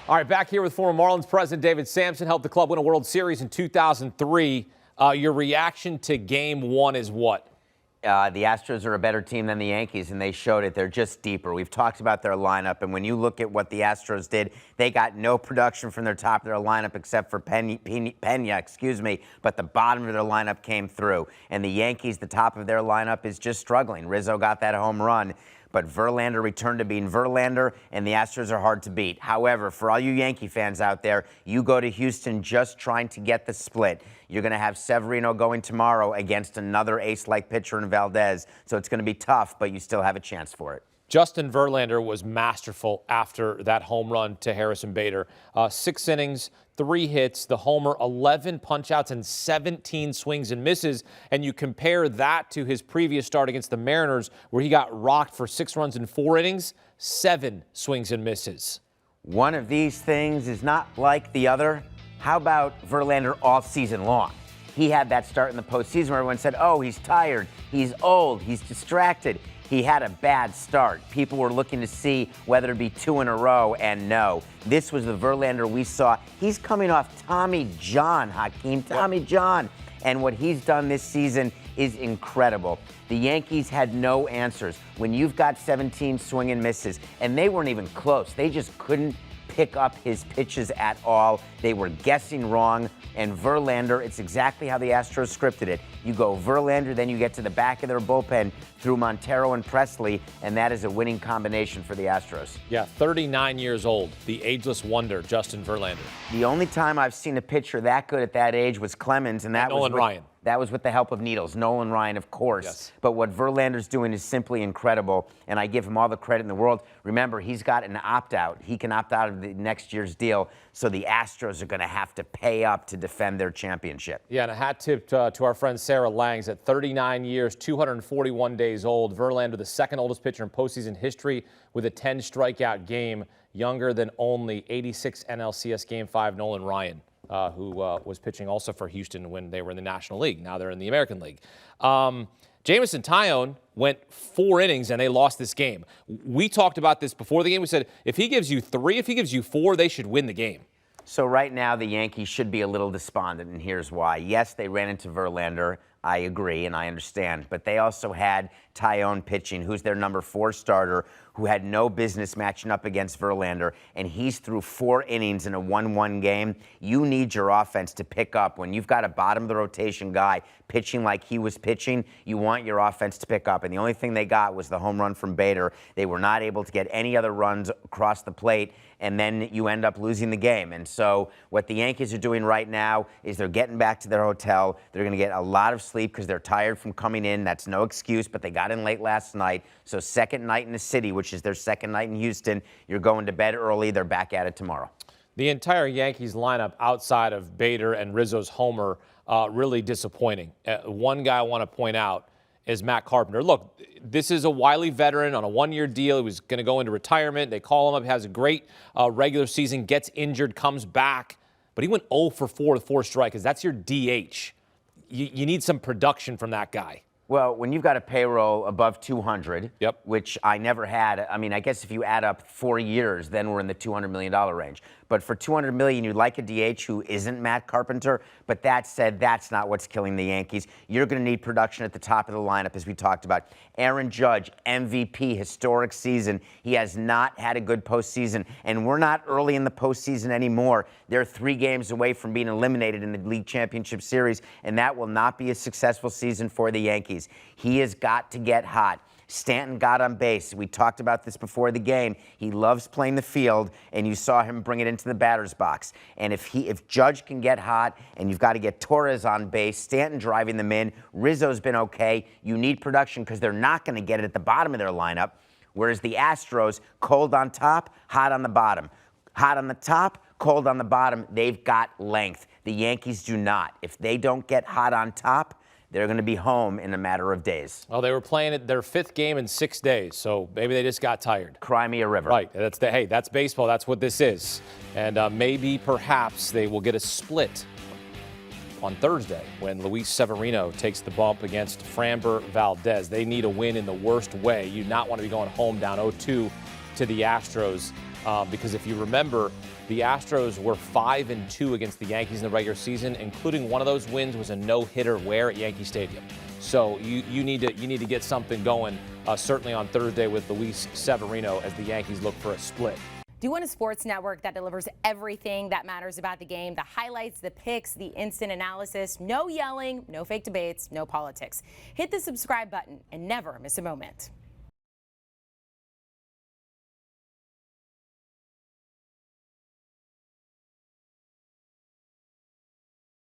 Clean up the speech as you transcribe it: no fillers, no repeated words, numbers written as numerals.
All right, back here with former Marlins president David Samson. Helped the club win a World Series in 2003. Your reaction to Game 1 is what? The Astros are a better team than the Yankees, and they showed it. They're just deeper. We've talked about their lineup, and when you look at what the Astros did, they got no production from their top of their lineup except for Pena, but the bottom of their lineup came through. And the Yankees, the top of their lineup is just struggling. Rizzo got that home run, but Verlander returned to being Verlander, and the Astros are hard to beat. However, for all you Yankee fans out there, you go to Houston just trying to get the split. You're going to have Severino going tomorrow against another ace-like pitcher in Valdez, so it's going to be tough, but you still have a chance for it. Justin Verlander was masterful after that home run to Harrison Bader. 6 innings, 3 hits, the homer, 11 punch-outs, and 17 swings and misses. And you compare that to his previous start against the Mariners, where he got rocked for 6 runs in 4 innings, 7 swings and misses. One of these things is not like the other. How about Verlander all season long? He had that start in the postseason where everyone said, oh, he's tired, he's old, he's distracted. He had a bad start. People were looking to see whether it'd be 2 in a row, and no. This was the Verlander we saw. He's coming off Tommy John, Hakeem, Tommy John. And what he's done this season is incredible. The Yankees had no answers. When you've got 17 swing and misses, and they weren't even close. They just couldn't pick up his pitches at all. They were guessing wrong. And Verlander, it's exactly how the Astros scripted it. You go Verlander, then you get to the back of their bullpen through Montero and Presley, and that is a winning combination for the Astros. Yeah, 39 years old, the ageless wonder, Justin Verlander. The only time I've seen a pitcher that good at that age was Clemens, and that was Nolan Ryan. That was with the help of needles. Nolan Ryan, of course. Yes. But what Verlander's doing is simply incredible, and I give him all the credit in the world. Remember, he's got an opt-out. He can opt out of the next year's deal, so the Astros are going to have to pay up to defend their championship. Yeah, and a hat tip to our friend Sarah Langs. At 39 years, 241 days old, Verlander, the second oldest pitcher in postseason history with a 10-strikeout game, younger than only 86 NLCS Game 5 Nolan Ryan. Who was pitching also for Houston when they were in the National League. Now they're in the American League. Jameson Taillon went 4 innings, and they lost this game. We talked about this before the game. We said if he gives you 3, if he gives you 4, they should win the game. So right now the Yankees should be a little despondent, and here's why. Yes, they ran into Verlander. I agree, and I understand. But they also had Taillon pitching, who's their number 4 starter, who had no business matching up against Verlander, and he's through 4 innings in a 1-1 game. You need your offense to pick up. When you've got a bottom-of-the-rotation guy pitching like he was pitching, you want your offense to pick up. And the only thing they got was the home run from Bader. They were not able to get any other runs across the plate, and then you end up losing the game. And so what the Yankees are doing right now is they're getting back to their hotel. They're going to get a lot of sleep because they're tired from coming in. That's no excuse, but they got in late last night. So second night in the city, which is their second night in Houston, you're going to bed early. They're back at it tomorrow. The entire Yankees lineup outside of Bader and Rizzo's homer, really disappointing. One guy I want to point out is Matt Carpenter. Look, this is a wily veteran on a 1-year deal. He was going to go into retirement. They call him up, has a great regular season, gets injured, comes back. But he went 0 for 4 with 4 strikes. That's your DH. You need some production from that guy. Well, when you've got a payroll above 200, yep, which I never had, I mean, I guess if you add up 4 years, then we're in the $200 million range. But for $200 million, you'd like a DH who isn't Matt Carpenter. But that said, that's not what's killing the Yankees. You're going to need production at the top of the lineup, as we talked about. Aaron Judge, MVP, historic season. He has not had a good postseason, and we're not early in the postseason anymore. They're 3 games away from being eliminated in the League Championship Series, and that will not be a successful season for the Yankees. He has got to get hot. Stanton got on base. We talked about this before the game. He loves playing the field, and you saw him bring it into the batter's box. And if Judge can get hot, and you've got to get Torres on base, Stanton driving them in, Rizzo's been okay. You need production because they're not going to get it at the bottom of their lineup, whereas the Astros, cold on top, hot on the bottom. Hot on the top, cold on the bottom. They've got length. The Yankees do not. If they don't get hot on top, they're going to be home in a matter of days. Well, they were playing it their 5th game in 6 days, so maybe they just got tired. Cry me a river. Right. Hey, that's baseball. That's what this is. And maybe, perhaps, they will get a split on Thursday when Luis Severino takes the bump against Framber Valdez. They need a win in the worst way. You do not want to be going home down 0-2 to the Astros. because if you remember, the Astros were 5-2 against the Yankees in the regular season, including one of those wins was a no-hitter where at Yankee Stadium. So you need to get something going, certainly on Thursday with Luis Severino as the Yankees look for a split. Do you want a sports network that delivers everything that matters about the game? The highlights, the picks, the instant analysis, no yelling, no fake debates, no politics. Hit the subscribe button and never miss a moment.